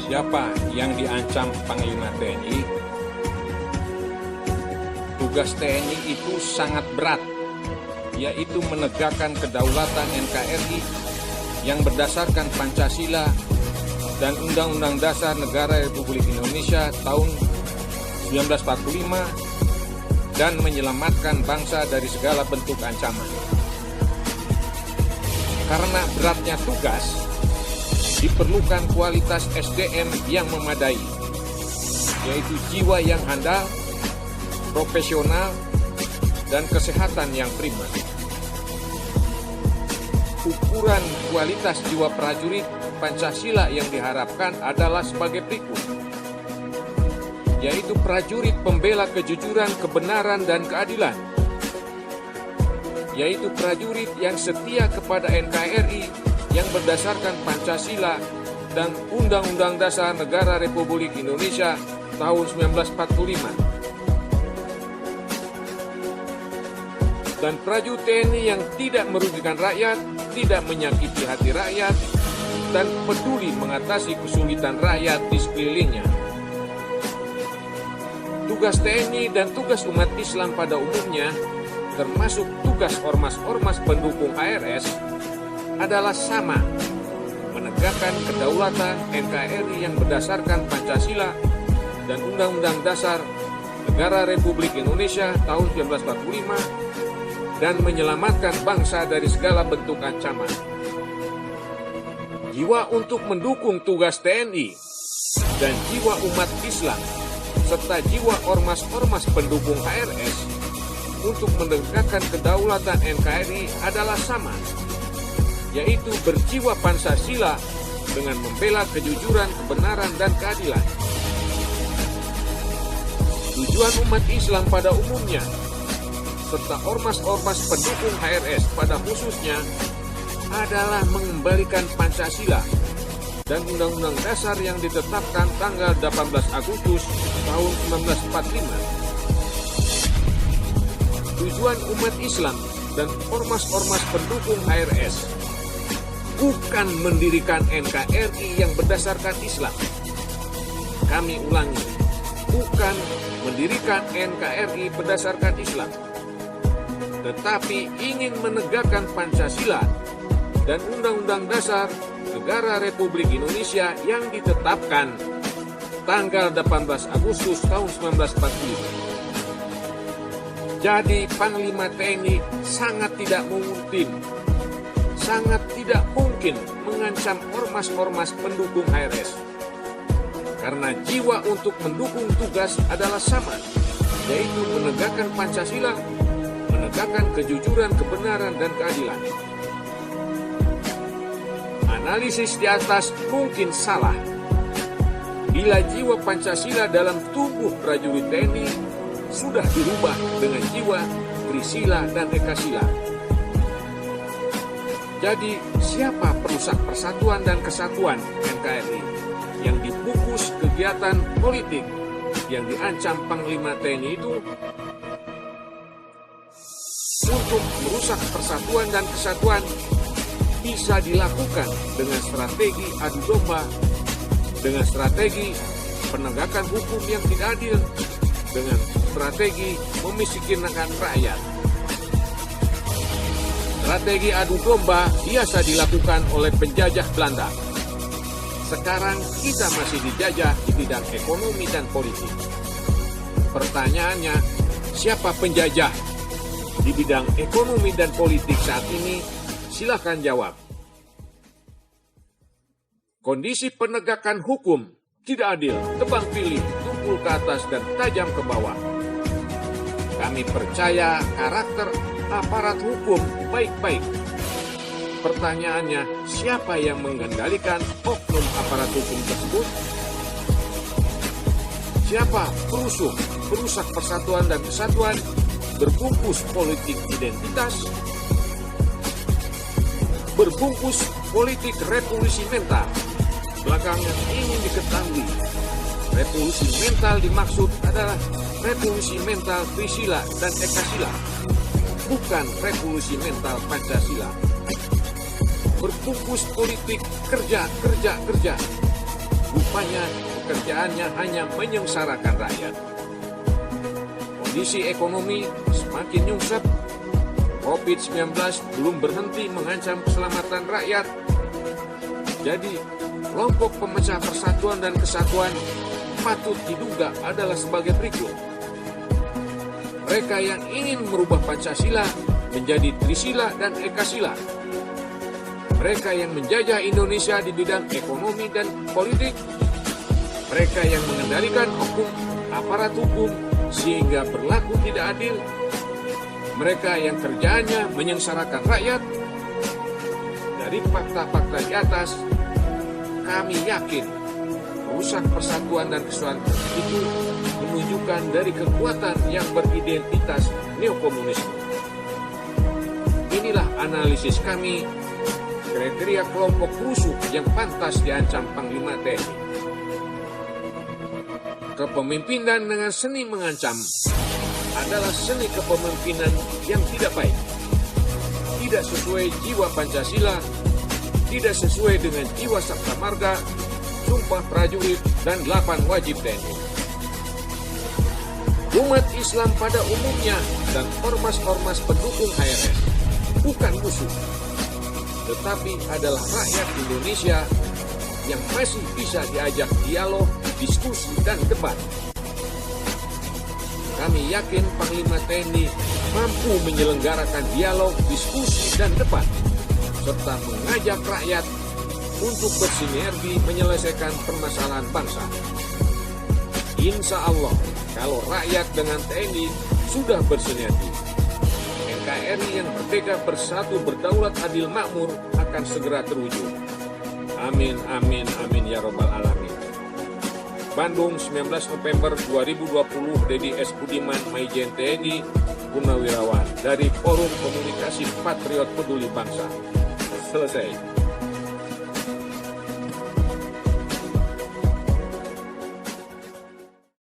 Siapa yang diancam Panglima TNI? Tugas TNI itu sangat berat, yaitu menegakkan kedaulatan NKRI yang berdasarkan Pancasila dan Undang-Undang Dasar Negara Republik Indonesia tahun 1945 dan menyelamatkan bangsa dari segala bentuk ancaman. Karena beratnya tugas, diperlukan kualitas SDM yang memadai, yaitu jiwa yang handal, profesional, dan kesehatan yang prima. Ukuran kualitas jiwa prajurit Pancasila yang diharapkan adalah sebagai berikut, yaitu prajurit pembela kejujuran, kebenaran, dan keadilan, yaitu prajurit yang setia kepada NKRI yang berdasarkan Pancasila dan Undang-Undang Dasar Negara Republik Indonesia tahun 1945. Dan prajurit TNI yang tidak merugikan rakyat, tidak menyakiti hati rakyat, dan peduli mengatasi kesulitan rakyat di sekelilingnya. Tugas TNI dan tugas umat Islam pada umumnya, termasuk tugas ormas-ormas pendukung HRS, adalah sama, menegakkan kedaulatan NKRI yang berdasarkan Pancasila dan Undang-Undang Dasar Negara Republik Indonesia tahun 1945 dan menyelamatkan bangsa dari segala bentuk ancaman. Jiwa untuk mendukung tugas TNI dan jiwa umat Islam serta jiwa ormas-ormas pendukung HRS untuk menegakkan kedaulatan NKRI adalah sama, yaitu berjiwa Pancasila dengan membela kejujuran, kebenaran, dan keadilan. Tujuan umat Islam pada umumnya, serta ormas-ormas pendukung HRS pada khususnya, adalah mengembalikan Pancasila dan Undang-Undang Dasar yang ditetapkan tanggal 18 Agustus tahun 1945. Tujuan umat Islam dan ormas-ormas pendukung HRS bukan mendirikan NKRI yang berdasarkan Islam. Kami ulangi, bukan mendirikan NKRI berdasarkan Islam, tetapi ingin menegakkan Pancasila dan Undang-Undang Dasar Negara Republik Indonesia yang ditetapkan tanggal 18 Agustus tahun 1945. Jadi Panglima TNI sangat tidak mungkin mengancam ormas-ormas pendukung HRS. Karena jiwa untuk mendukung tugas adalah sama, yaitu menegakkan Pancasila, menegakkan kejujuran, kebenaran, dan keadilan. Analisis di atas mungkin salah bila jiwa Pancasila dalam tubuh prajurit TNI sudah dirubah dengan jiwa Trisila dan Ekasila. Jadi, siapa perusak persatuan dan kesatuan NKRI yang dibungkus kegiatan politik yang diancam Panglima TNI itu? Untuk merusak persatuan dan kesatuan bisa dilakukan dengan strategi adu domba, dengan strategi penegakan hukum yang tidak adil, dengan strategi memiskinkan rakyat. Strategi adu domba biasa dilakukan oleh penjajah Belanda. Sekarang kita masih dijajah di bidang ekonomi dan politik. Pertanyaannya, siapa penjajah di bidang ekonomi dan politik saat ini? Silakan jawab. Kondisi penegakan hukum tidak adil, tebang pilih, tumpul ke atas dan tajam ke bawah. Kami percaya karakter aparat hukum baik-baik. Pertanyaannya, siapa yang mengendalikan oknum aparat hukum tersebut? Siapa perusak persatuan dan kesatuan, berbungkus politik identitas, berbungkus politik revolusi mental? Belakangan ingin diketahui, revolusi mental dimaksud adalah revolusi mental Trisila dan Ekasila, bukan revolusi mental Pancasila. Berbungkus politik kerja. rupanya pekerjaannya hanya menyengsarakan rakyat. Kondisi ekonomi semakin nyungsep, COVID-19 belum berhenti mengancam keselamatan rakyat. Jadi, kelompok pemecah persatuan dan kesatuan patut diduga adalah sebagai berikut. Mereka yang ingin merubah Pancasila menjadi Trisila dan Ekasila. Mereka yang menjajah Indonesia di bidang ekonomi dan politik. Mereka yang mengendalikan hukum, aparat hukum, sehingga berlaku tidak adil. Mereka yang kerjaannya menyengsarakan rakyat. Dari fakta-fakta di atas, kami yakin rusak persatuan dan kesatuan itu menunjukkan dari kekuatan yang beridentitas neokomunisme. Inilah analisis kami, kriteria kelompok rusuh yang pantas diancam Panglima TNI. Kepemimpinan dengan seni mengancam adalah seni kepemimpinan yang tidak baik, tidak sesuai jiwa Pancasila, tidak sesuai dengan jiwa Sabta Marga, Sumpah Prajurit, dan 8 wajib TNI. Umat Islam pada umumnya dan ormas-ormas pendukung HRS bukan musuh, tetapi adalah rakyat Indonesia yang masih bisa diajak dialog, diskusi, dan debat. Kami yakin Panglima TNI mampu menyelenggarakan dialog, diskusi, dan debat, serta mengajak rakyat untuk bersinergi menyelesaikan permasalahan bangsa. Insya Allah, kalau rakyat dengan TNI sudah bersinergi, NKRI yang merdeka, bersatu, berdaulat, adil, makmur akan segera terwujud. Amin, amin, amin, ya Rabbal Alamin. Bandung, 19 November 2020, Dedi S. Budiman, Maijen TNI, Purnawirawan, dari Forum Komunikasi Patriot Peduli Bangsa. Selesai.